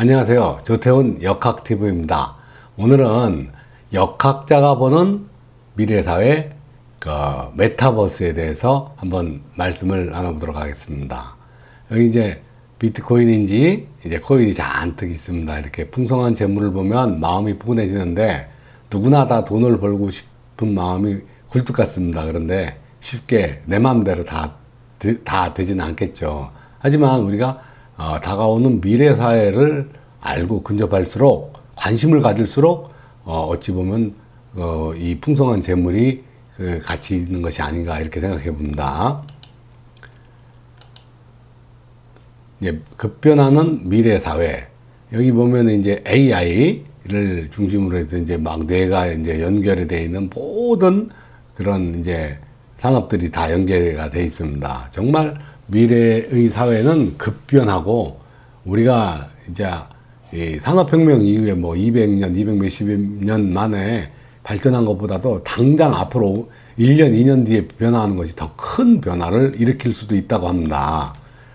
안녕하세요. 조태훈 역학TV입니다. 오늘은 역학자가 보는 미래사회 메타버스에 대해서 한번 말씀을 나눠보도록 하겠습니다. 여기 이제 비트코인인지 이제 코인이 잔뜩 있습니다. 이렇게 풍성한 재물을 보면 마음이 푸근해지는데 누구나 다 돈을 벌고 싶은 마음이 굴뚝 같습니다. 그런데 쉽게 내 마음대로 다 되지는 않겠죠. 하지만 우리가 다가오는 미래사회를 알고 근접할수록 관심을 가질수록 어찌 보면 이 풍성한 재물이 가치 있는 것이 아닌가 이렇게 생각해 봅니다. 이제 급변하는 미래사회, 여기 보면 이제 AI를 중심으로 해서 이제 막 뇌가 이제 연결이 되어 있는 모든 그런 이제 산업들이 다 연계가 되어 있습니다. 정말 미래의 사회는 급변하고 우리가 이제 이 산업혁명 이후에 뭐 200년, 200 몇십 년 만에 발전한 것보다도 당장 앞으로 1년, 2년 뒤에 변화하는 것이 더 큰 변화를 일으킬 수도 있다고 합니다.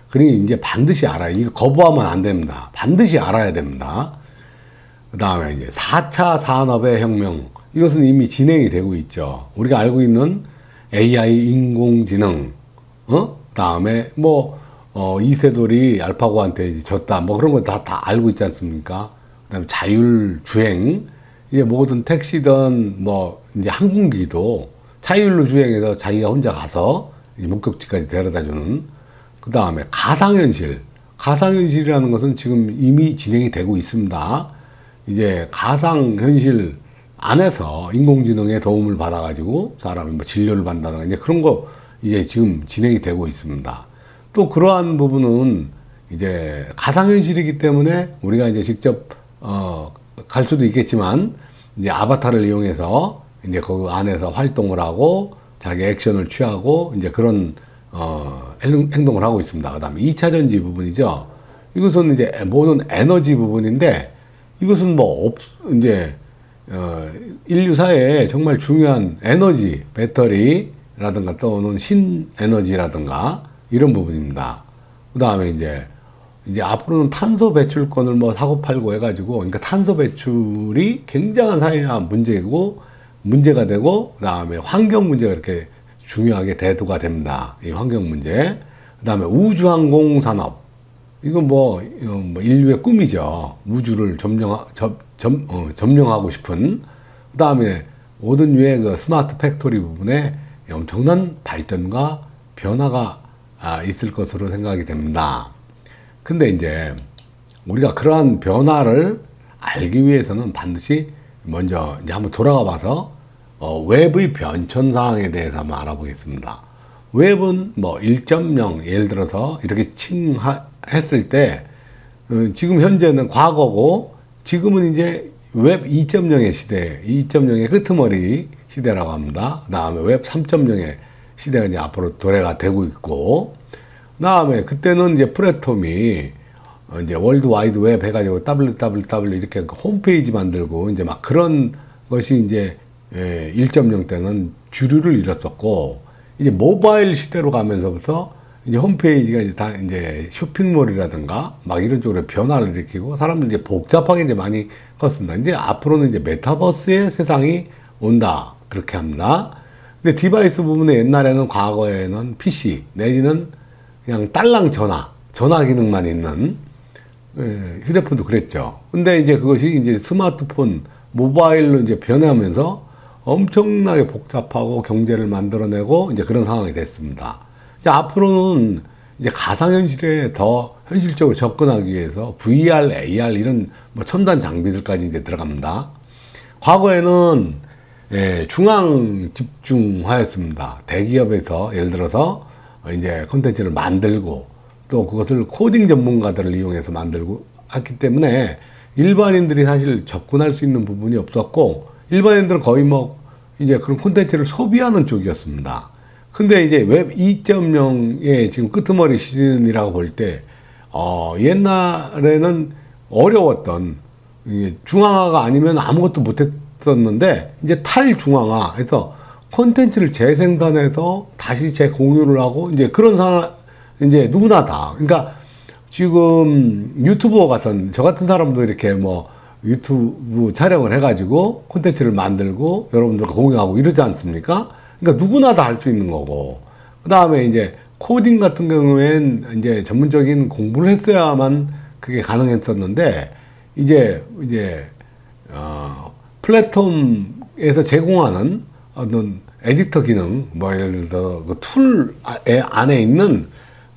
그러니 이제 반드시 알아요. 이거 거부하면 안 됩니다. 반드시 알아야 됩니다. 그 다음에 이제 4차 산업의 혁명. 이것은 이미 진행이 되고 있죠. 우리가 알고 있는 AI, 인공지능, 다음에 이세돌이 알파고한테 졌다, 그런 거 다 알고 있지 않습니까? 그 다음에 자율주행, 이게 모든 택시든 이제 항공기도 자율로 주행해서 자기가 혼자 가서 목적지까지 데려다주는, 그 다음에 가상현실이라는 것은 지금 이미 진행이 되고 있습니다. 이제 가상현실 안에서 인공지능의 도움을 받아가지고 사람이 진료를 받는다든가 이제 그런 거 이제 지금 진행이 되고 있습니다. 또 그러한 부분은 이제 가상현실이기 때문에 우리가 이제 직접 갈 수도 있겠지만 이제 아바타를 이용해서 이제 그 안에서 활동을 하고 자기 액션을 취하고 이제 그런 행동을 하고 있습니다. 그다음에 2차 전지 부분이죠. 이것은 이제 모든 에너지 부분인데 이것은 이제 인류사회에 정말 중요한 에너지, 배터리라든가 또는 신에너지라든가 이런 부분입니다. 그 다음에 이제 앞으로는 탄소 배출권을 사고팔고 해가지고, 그러니까 탄소 배출이 굉장한 사회화 문제가 되고, 그 다음에 환경 문제가 이렇게 중요하게 대두가 됩니다. 이 환경 문제. 그 다음에 우주항공 산업. 이건 인류의 꿈이죠. 우주를 점령하고 싶은. 그 다음에 모든 유의 그 스마트 팩토리 부분에 엄청난 발전과 변화가 있을 것으로 생각이 됩니다. 근데 이제 우리가 그러한 변화를 알기 위해서는 반드시 먼저 이제 한번 돌아가 봐서 웹의 변천 사항에 대해서 한번 알아보겠습니다. 웹은 1.0 예를 들어서 이렇게 했을 때 지금 현재는 과거고 지금은 이제 웹 2.0의 시대, 2.0의 끄트머리 시대라고 합니다. 그 다음에 웹 3.0의 시대가 이제 앞으로 도래가 되고 있고, 그 다음에 그때는 이제 플랫폼이 이제 월드 와이드 웹 해가지고 www 이렇게 홈페이지 만들고 이제 막 그런 것이 이제 1.0 때는 주류를 이뤘었고, 이제 모바일 시대로 가면서부터 이제 홈페이지가 이제 다 이제 쇼핑몰이라든가 막 이런 쪽으로 변화를 일으키고 사람들이 이제 복잡하게 이제 많이 컸습니다. 이제 앞으로는 이제 메타버스의 세상이 온다. 그렇게 합니다. 근데 디바이스 부분에 옛날에는 과거에는 PC 내지는 그냥 딸랑 전화 기능만 있는 휴대폰도 그랬죠. 근데 이제 그것이 이제 스마트폰, 모바일로 이제 변하면서 엄청나게 복잡하고 경제를 만들어내고 이제 그런 상황이 됐습니다. 이제 앞으로는 이제 가상현실에 더 현실적으로 접근하기 위해서 VR, AR 이런 첨단 장비들까지 이제 들어갑니다. 과거에는 중앙 집중하였습니다. 대기업에서 예를 들어서 이제 콘텐츠를 만들고 또 그것을 코딩 전문가들을 이용해서 만들고 했기 때문에 일반인들이 사실 접근할 수 있는 부분이 없었고 일반인들은 거의 이제 그런 콘텐츠를 소비하는 쪽이었습니다. 근데 이제 웹 2.0의 지금 끄트머리 시즌이라고 볼 때, 옛날에는 어려웠던, 중앙화가 아니면 아무것도 못했었는데, 이제 탈중앙화 해서 콘텐츠를 재생산해서 다시 재공유를 하고, 이제 그런 이제 누구나 다. 그러니까 지금 유튜버 같은, 저 같은 사람도 이렇게 뭐 유튜브 촬영을 해가지고 콘텐츠를 만들고 여러분들과 공유하고 이러지 않습니까? 그러니까 누구나 다 할 수 있는 거고. 그 다음에 이제 코딩 같은 경우엔 이제 전문적인 공부를 했어야만 그게 가능했었는데, 이제, 플랫폼에서 제공하는 어떤 에디터 기능, 뭐 예를 들어 그 툴 안에 있는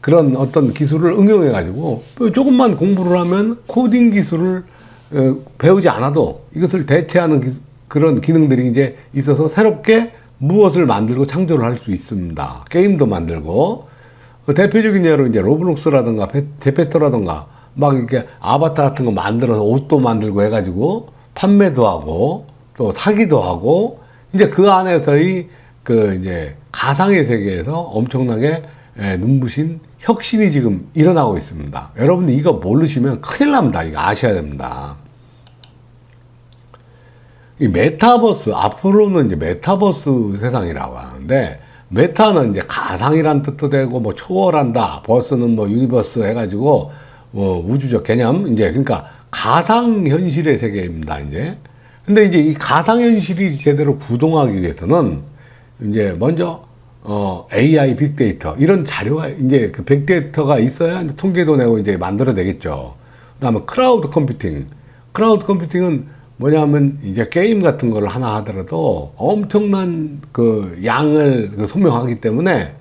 그런 어떤 기술을 응용해가지고 조금만 공부를 하면 코딩 기술을 배우지 않아도 이것을 대체하는 그런 기능들이 이제 있어서 새롭게 무엇을 만들고 창조를 할 수 있습니다. 게임도 만들고, 대표적인 예로 이제 로블록스라든가 제페토라든가 막 이렇게 아바타 같은 거 만들어서 옷도 만들고 해가지고 판매도 하고 또 사기도 하고, 이제 그 안에서의 그 이제 가상의 세계에서 엄청나게 눈부신 혁신이 지금 일어나고 있습니다. 여러분들 이거 모르시면 큰일 납니다. 이거 아셔야 됩니다. 이 메타버스, 앞으로는 이제 메타버스 세상이라고 하는데, 메타는 이제 가상이란 뜻도 되고, 뭐 초월한다, 버스는 뭐 유니버스 해가지고, 뭐 우주적 개념, 이제 그러니까 가상현실의 세계입니다, 이제. 근데 이제 이 가상현실이 제대로 구동하기 위해서는, 이제 먼저, AI 빅데이터, 이런 자료가, 이제 그 빅데이터가 있어야 이제 통계도 내고 이제 만들어내겠죠. 그 다음에 크라우드 컴퓨팅. 크라우드 컴퓨팅은 뭐냐면 이제 게임 같은 거를 하나 하더라도 엄청난 그 양을 소명하기 때문에,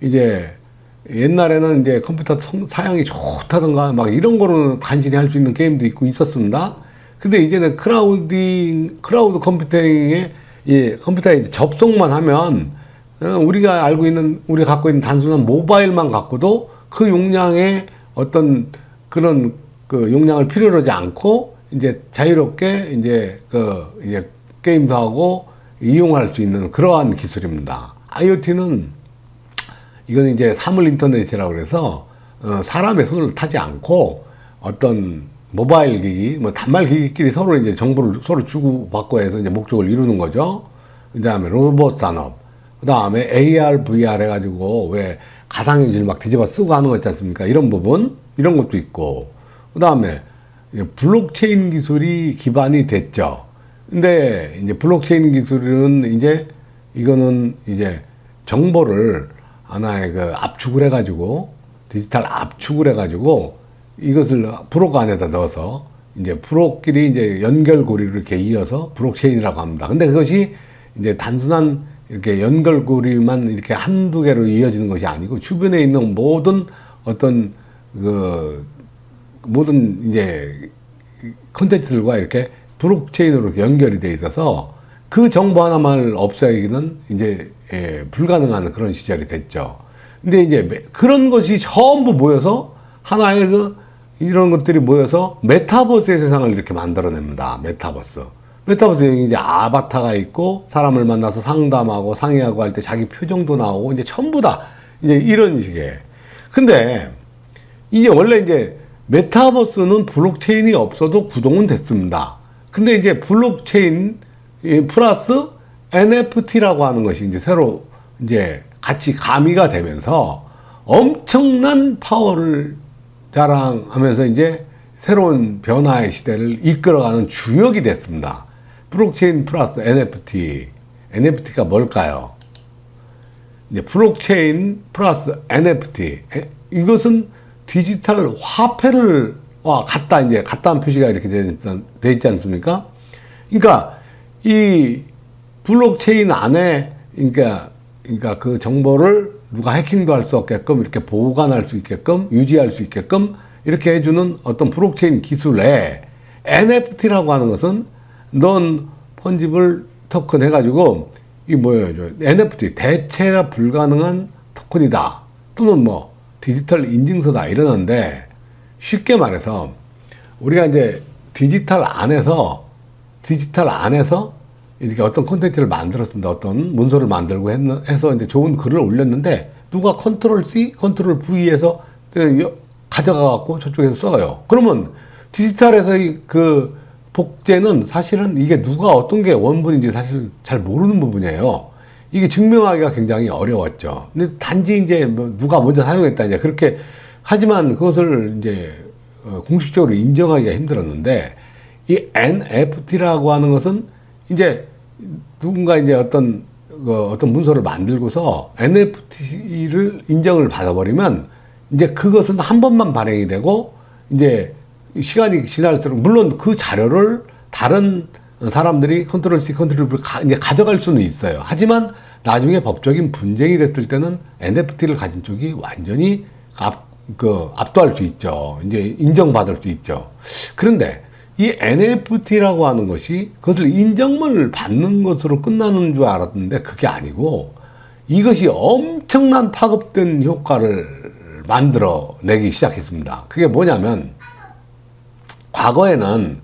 이제 옛날에는 이제 컴퓨터 사양이 좋다던가 막 이런 거로는 간신히 할 수 있는 게임도 있고 있었습니다. 근데 이제는 크라우드 컴퓨팅에, 컴퓨터에 이제 접속만 하면 우리가 알고 있는, 우리가 갖고 있는 단순한 모바일만 갖고도 그 용량의 어떤 그런 그 용량을 필요로 하지 않고 이제 자유롭게 이제 게임도 하고 이용할 수 있는 그러한 기술입니다. IoT는 이건 이제 사물 인터넷이라고 그래서 사람의 손을 타지 않고 어떤 모바일 기기, 뭐 단말 기기끼리 서로 이제 정보를 서로 주고받고 해서 이제 목적을 이루는 거죠. 그 다음에 로봇 산업, 그 다음에 AR, VR 해가지고 왜 가상현실 막 뒤집어 쓰고 하는 거 있지 않습니까? 이런 부분, 이런 것도 있고, 그 다음에 블록체인 기술이 기반이 됐죠. 근데 이제 블록체인 기술은 이제 이거는 이제 정보를 하나의 그 압축을 해가지고, 디지털 압축을 해가지고 이것을 브록 안에다 넣어서 이제 브록끼리 이제 연결고리를 이렇게 이어서 블록체인이라고 합니다. 근데 그것이 이제 단순한 이렇게 연결고리만 이렇게 한두 개로 이어지는 것이 아니고, 주변에 있는 모든 어떤 모든 이제 콘텐츠들과 이렇게 블록체인으로 연결이 돼 있어서 그 정보 하나만 없애기는 이제 불가능한 그런 시절이 됐죠. 근데 이제 그런 것이 전부 모여서 하나의 이런 것들이 모여서 메타버스의 세상을 이렇게 만들어냅니다. 메타버스에 이제 아바타가 있고, 사람을 만나서 상담하고 상의하고 할 때 자기 표정도 나오고, 이제 전부 다 이제 이런 식의. 근데 이게 원래 이제 메타버스는 블록체인이 없어도 구동은 됐습니다. 근데 이제 블록체인 플러스 NFT라고 하는 것이 이제 새로 이제 같이 가미가 되면서 엄청난 파워를 자랑하면서 이제 새로운 변화의 시대를 이끌어가는 주역이 됐습니다. 블록체인 플러스 NFT. NFT가 뭘까요? 이제 블록체인 플러스 NFT. 이것은 디지털 화폐를 같다, 이제 같다는 표시가 이렇게 돼 있지 않습니까? 그러니까 이 블록체인 안에 그러니까 그 정보를 누가 해킹도 할 수 없게끔 이렇게 보관할 수 있게끔 유지할 수 있게끔 이렇게 해주는 어떤 블록체인 기술에, NFT라고 하는 것은 non fungible 토큰 해가지고 이 뭐예요? NFT 대체가 불가능한 토큰이다, 또는 뭐 디지털 인증서다 이러는데, 쉽게 말해서 우리가 이제 디지털 안에서 이렇게 어떤 콘텐츠를 만들었습니다. 어떤 문서를 만들고 해서 이제 좋은 글을 올렸는데, 누가 컨트롤 C, 컨트롤 V에서 가져가 갖고 저쪽에서 써요. 그러면 디지털에서의 그 복제는 사실은 이게 누가 어떤 게 원본인지 사실 잘 모르는 부분이에요. 이게 증명하기가 굉장히 어려웠죠. 근데 단지 이제 뭐 누가 먼저 사용했다, 이제 그렇게 하지만 그것을 이제 공식적으로 인정하기가 힘들었는데, 이 NFT라고 하는 것은 이제 누군가 이제 어떤 문서를 만들고서 NFT를 인정을 받아버리면 이제 그것은 한 번만 발행이 되고, 이제 시간이 지날수록 물론 그 자료를 다른 사람들이 컨트롤 C, 컨트롤 V 이제 가져갈 수는 있어요. 하지만 나중에 법적인 분쟁이 됐을 때는 NFT를 가진 쪽이 완전히 압도할 수 있죠. 이제 인정받을 수 있죠. 그런데 이 NFT라고 하는 것이 그것을 인정을 받는 것으로 끝나는 줄 알았는데 그게 아니고, 이것이 엄청난 파급된 효과를 만들어내기 시작했습니다. 그게 뭐냐면, 과거에는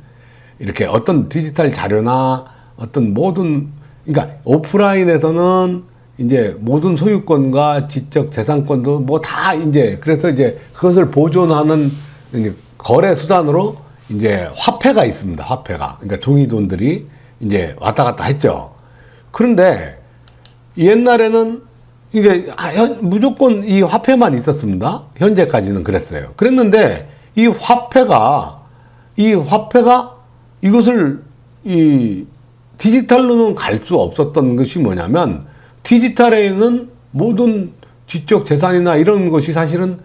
이렇게 어떤 디지털 자료나 어떤 모든, 그러니까 오프라인에서는 이제 모든 소유권과 지적 재산권도 뭐 다 이제, 그래서 이제 그것을 보존하는 거래 수단으로 이제 화폐가 있습니다. 화폐가. 그러니까 종이 돈들이 이제 왔다 갔다 했죠. 그런데 옛날에는 이게 무조건 이 화폐만 있었습니다. 현재까지는 그랬어요. 그랬는데 이 화폐가 이것을 이 디지털로는 갈 수 없었던 것이 뭐냐면, 디지털에는 모든 지적 재산이나 이런 것이 사실은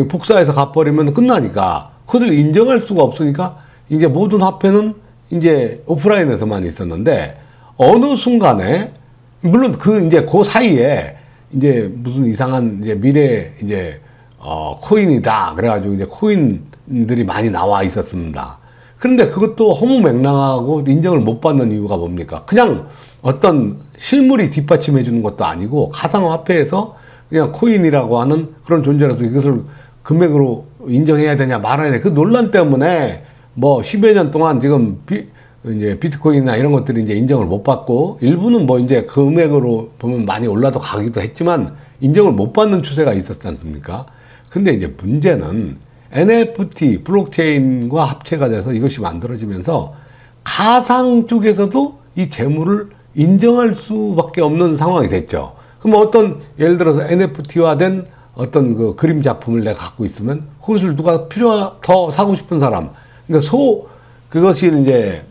복사해서 갚버리면 끝나니까 그것을 인정할 수가 없으니까 이제 모든 화폐는 이제 오프라인에서만 있었는데, 어느 순간에 물론 그 사이에 이제 무슨 이상한 이제 미래 이제 코인이다 그래가지고 이제 코인들이 많이 나와 있었습니다. 그런데 그것도 허무맹랑하고 인정을 못 받는 이유가 뭡니까? 그냥 어떤 실물이 뒷받침해 주는 것도 아니고 가상화폐에서 그냥 코인이라고 하는 그런 존재라서 이것을 금액으로 인정해야 되냐 말아야 되냐, 그 논란 때문에 뭐 10여 년 동안 지금 이제 비트코인이나 이런 것들이 이제 인정을 못 받고, 일부는 뭐 이제 금액으로 보면 많이 올라도 가기도 했지만 인정을 못 받는 추세가 있었지 않습니까? 근데 이제 문제는 NFT, 블록체인과 합체가 돼서 이것이 만들어지면서 가상 쪽에서도 이 재물을 인정할 수밖에 없는 상황이 됐죠. 그럼 어떤, 예를 들어서 NFT화된 어떤 그 그림 작품을 내가 갖고 있으면 그것을 누가 더 사고 싶은 사람, 그러니까 그것이 이제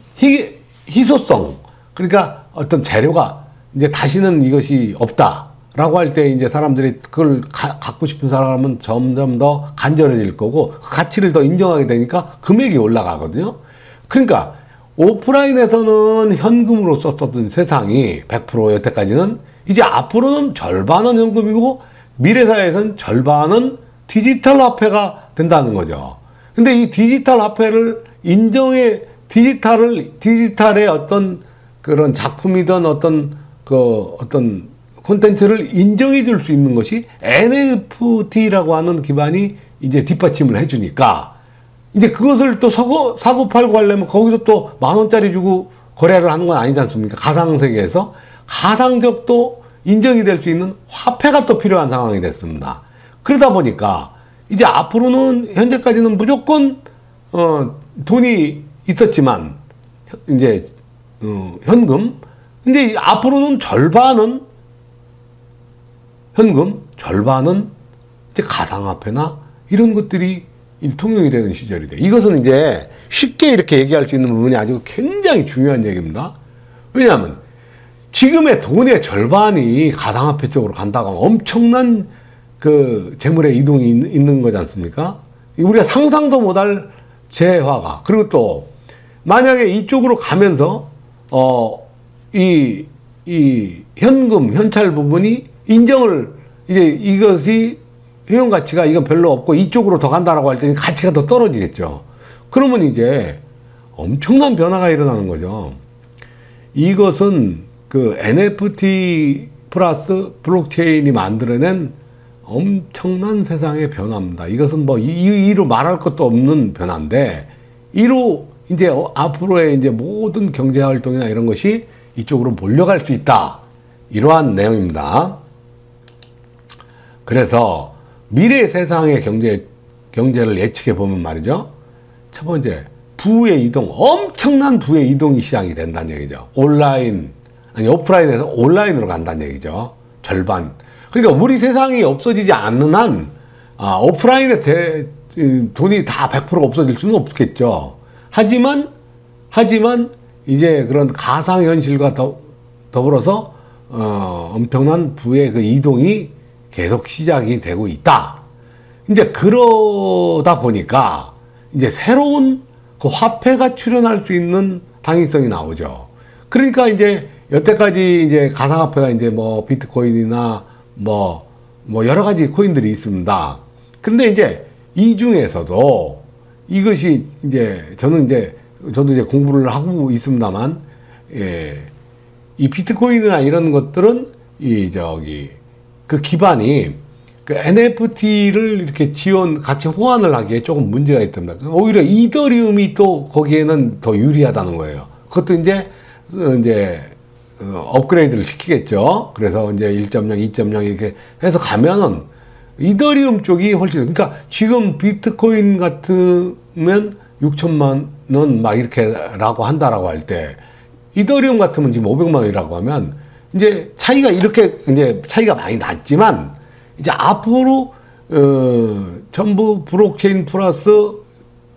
희소성, 그러니까 어떤 재료가 이제 다시는 이것이 없다라고 할 때 이제 사람들이 그걸 갖고 싶은 사람은 점점 더 간절해질 거고, 그 가치를 더 인정하게 되니까 금액이 올라가거든요. 그러니까 오프라인에서는 현금으로 썼던 세상이 100% 여태까지는, 이제 앞으로는 절반은 현금이고 미래사회에서는 절반은 디지털 화폐가 된다는 거죠. 근데 이 디지털 화폐를 디지털의 어떤 그런 작품이든 어떤 콘텐츠를 인정해 줄 수 있는 것이 NFT라고 하는 기반이 이제 뒷받침을 해주니까, 이제 그것을 또 사고 팔고 하려면 거기서 또 10,000원짜리 주고 거래를 하는 건 아니지 않습니까? 가상세계에서 가상적도 인정이 될 수 있는 화폐가 또 필요한 상황이 됐습니다. 그러다 보니까 이제 앞으로는, 현재까지는 무조건 돈이 있었지만 이제 현금, 근데 앞으로는 절반은 현금, 절반은 이제 가상화폐나 이런 것들이 통용이 되는 시절이 돼. 이것은 이제 쉽게 이렇게 얘기할 수 있는 부분이 아주 굉장히 중요한 얘기입니다. 왜냐하면 지금의 돈의 절반이 가상화폐 쪽으로 간다고 하면 엄청난 그 재물의 이동이 있는 거지 않습니까? 우리가 상상도 못할 재화가. 그리고 또 만약에 이쪽으로 가면서 이 현금, 현찰 부분이 인정을, 이제 이것이 회용 가치가 이건 별로 없고 이쪽으로 더 간다라고 할 때 가치가 더 떨어지겠죠. 그러면 이제 엄청난 변화가 일어나는 거죠. 이것은 그 NFT 플러스 블록체인이 만들어낸 엄청난 세상의 변화입니다. 이것은 뭐 이로 말할 것도 없는 변화인데, 이로 이제 앞으로의 이제 모든 경제 활동이나 이런 것이 이쪽으로 몰려갈 수 있다. 이러한 내용입니다. 그래서 미래 세상의 경제를 예측해 보면 말이죠. 첫 번째, 부의 이동, 엄청난 부의 이동이 시작이 된다는 얘기죠. 오프라인에서 온라인으로 간다는 얘기죠. 절반. 그러니까 우리 세상이 없어지지 않는 한 오프라인에 돈이 다 100% 없어질 수는 없겠죠. 하지만 이제 그런 가상현실과 더불어서 엄청난 부의 그 이동이 계속 시작이 되고 있다. 이제 그러다 보니까 이제 새로운 그 화폐가 출현할 수 있는 당위성이 나오죠. 그러니까 이제 여태까지 이제 가상화폐가 이제 뭐 비트코인이나 뭐 여러 가지 코인들이 있습니다. 근데 이제 이 중에서도 이것이 이제 저도 이제 공부를 하고 있습니다만, 예, 이 비트코인이나 이런 것들은 그 기반이 그 NFT를 이렇게 같이 호환을 하기에 조금 문제가 있답니다. 오히려 이더리움이 또 거기에는 더 유리하다는 거예요. 그것도 이제 업그레이드를 시키겠죠. 그래서 이제 1.0, 2.0 이렇게 해서 가면은 이더리움 쪽이 훨씬, 그러니까 지금 비트코인 같으면 6천만 원 막 이렇게라고 한다라고 할 때, 이더리움 같으면 지금 500만 원이라고 하면 이제 차이가 많이 났지만 이제 앞으로 전부 블록체인 플러스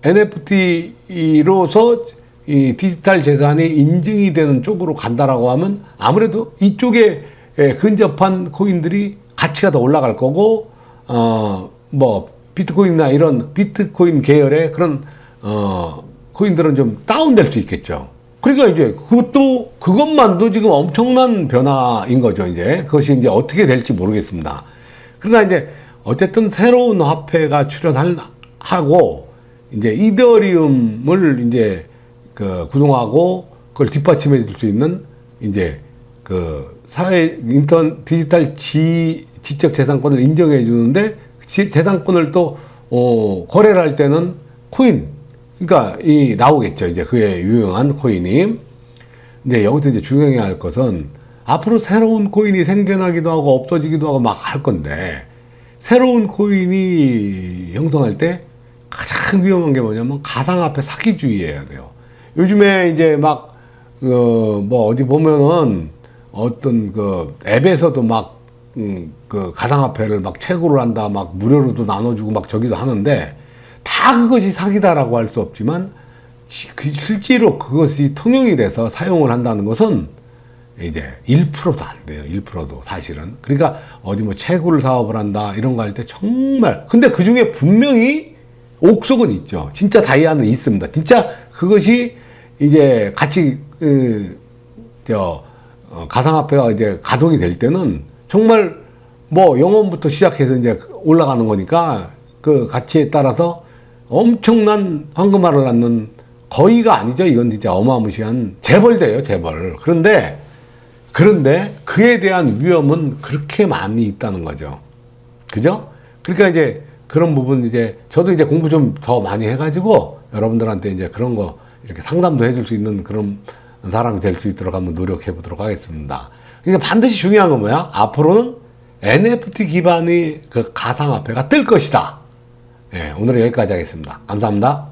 NFT로서 이 디지털 재산이 인증이 되는 쪽으로 간다라고 하면 아무래도 이쪽에 근접한 코인들이 가치가 더 올라갈 거고, 뭐 비트코인이나 이런 비트코인 계열의 그런 코인들은 좀 다운될 수 있겠죠. 그러니까 이제 그것만도 지금 엄청난 변화인 거죠. 이제 그것이 이제 어떻게 될지 모르겠습니다. 그러나 이제 어쨌든 새로운 화폐가 출현하고 이제 이더리움을 이제 구동하고 그걸 뒷받침해 줄 수 있는 이제 디지털 지적 재산권을 인정해 주는데, 재산권을 또 거래를 할 때는 코인, 그러니까 나오겠죠. 이제 그의 유용한 코인이. 근데 여기서 이제 중요해야 할 것은 앞으로 새로운 코인이 생겨나기도 하고 없어지기도 하고 막 할 건데, 새로운 코인이 형성할 때 가장 위험한 게 뭐냐면 가상화폐 사기주의여야 돼요. 요즘에 이제 뭐 어디 보면은 어떤 앱에서도 가상화폐를 채굴을 한다, 무료로도 나눠주고 저기도 하는데, 다 그것이 사기다라고 할 수 없지만, 실제로 그것이 통용이 돼서 사용을 한다는 것은 이제 1%도 안 돼요. 1%도 사실은. 그러니까 어디 뭐 채굴 사업을 한다 이런 거 할 때 정말, 근데 그 중에 분명히 옥석은 있죠. 진짜 다이아는 있습니다. 진짜 그것이 이제 같이 가상화폐가 이제 가동이 될 때는 정말 뭐 0원부터 시작해서 이제 올라가는 거니까 그 가치에 따라서 엄청난 황금알을 낳는, 거의가 아니죠. 이건 진짜 어마무시한 재벌 돼요, 재벌. 그런데 그에 대한 위험은 그렇게 많이 있다는 거죠. 그죠? 그러니까 이제 그런 부분, 이제 저도 이제 공부 좀 더 많이 해가지고 여러분들한테 이제 그런 거 이렇게 상담도 해줄 수 있는 그런 사람이 될 수 있도록 한번 노력해 보도록 하겠습니다. 그러니까 반드시 중요한 건 뭐야? 앞으로는 NFT 기반의 그 가상화폐가 뜰 것이다. 예, 오늘은 여기까지 하겠습니다. 감사합니다.